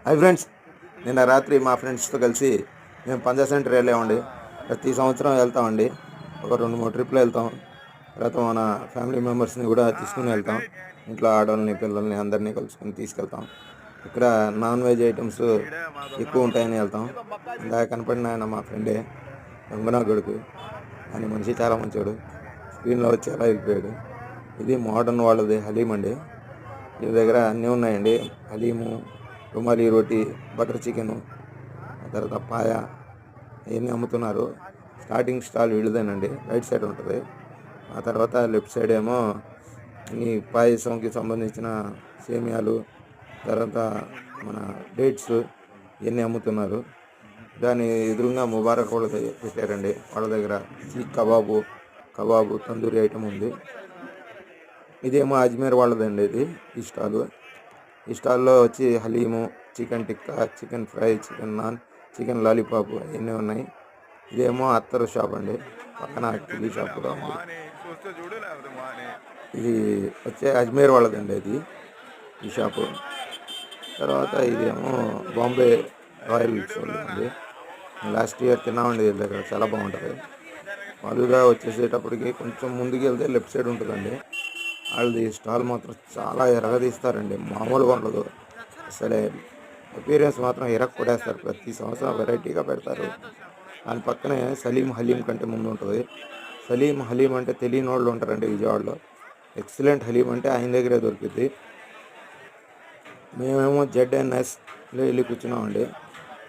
Hi friends, నిన్న రాత్రి మా ఫ్రెండ్స్తో కలిసి మేము పంజా సెంటర్ వెళ్ళామండి. ప్రతి సంవత్సరం వెళ్తామండి. ఒక 2-3 ట్రిప్లు వెళ్తాం. తర్వాత మన ఫ్యామిలీ మెంబర్స్ని కూడా తీసుకుని వెళ్తాం. ఇంట్లో ఆడవాళ్ళని, పిల్లల్ని అందరినీ కలుసుకొని తీసుకెళ్తాం. ఇక్కడ నాన్ వెజ్ ఐటమ్స్ ఎక్కువ ఉంటాయని వెళ్తాం. ఇందాక కనపడిన ఆయన మా ఫ్రెండే, రంగునా కొడుకు. ఆయన మనిషి చాలా మంచోడు. స్క్రీన్లో వచ్చి అలా వెళ్ళిపోయాడు. ఇది మోడర్న్ వాళ్ళది హలీం అండి. వీళ్ళ దగ్గర అన్నీ ఉన్నాయండి. హలీము, రుమాలి రోటీ, బటర్ చికెను, ఆ తర్వాత పాయ అవన్నీ అమ్ముతున్నారు. స్టార్టింగ్ స్టాల్ వీళ్ళదేనండి, రైట్ సైడ్ ఉంటుంది. ఆ తర్వాత లెఫ్ట్ సైడ్ ఏమో ఈ పాయసంకి సంబంధించిన సేమియాలు, తర్వాత మన డేట్స్ ఇవన్నీ అమ్ముతున్నారు. దాని ఎదురుగా ముబారక్ వాళ్ళది పెట్టారండి. వాళ్ళ దగ్గర సీక్ కబాబు తందూరి ఐటమ్ ఉంది. ఇదేమో అజ్మీర్ వాళ్ళదండి. ఈ స్టాలు. ఈ స్టాల్లో వచ్చి haleem, chicken tikka, chicken fry, chicken non, chicken lollipop ఇవన్నీ ఉన్నాయి. ఇదేమో అత్తరు షాప్ అండి, పక్కన కిల్లీ షాప్ కూడా ఉంది. ఇది వచ్చే అజ్మీర్ వాళ్ళదండి ఈ షాపు. తర్వాత ఇదేమో బాంబే రాయల్స్ అండి. లాస్ట్ ఇయర్ తిన్నామండి వీళ్ళ దగ్గర, చాలా బాగుంటుంది. వాళ్ళుగా వచ్చేసేటప్పటికి కొంచెం ముందుకు వెళ్తే లెఫ్ట్ సైడ్ ఉంటుందండి. వాళ్ళది స్టాల్ మాత్రం చాలా ఎరగదీస్తారండి, మామూలుగా ఉండదు అసలే. అపీరియన్స్ మాత్రం ఎరగ కొడేస్తారు. ప్రతి సంవత్సరం వెరైటీగా పెడతారు. దాని పక్కనే సలీం హలీం కంటే ముందు ఉంటుంది. సలీం హలీం అంటే తెలియని వాళ్ళు ఉంటారండి విజయవాడలో. ఎక్సలెంట్ హలీం అంటే ఆయన దగ్గరే దొరికింది. మేమేమో ZNSలో వెళ్ళి కూర్చున్నామండి.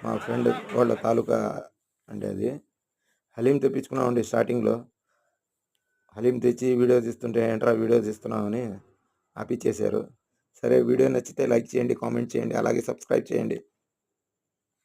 మా ఫ్రెండ్ వాళ్ళ తాలూకా అంటే అది. హలీం తెప్పించుకున్నామండి. స్టార్టింగ్లో హలీం తెచ్చి వీడియో తీస్తుంటే ఏంట్రా వీడియో తీస్తున్నామని ఆపిచ్చేశారు. సరే, వీడియో నచ్చితే లైక్ చేయండి, కామెంట్ చేయండి, అలాగే సబ్స్క్రైబ్ చేయండి.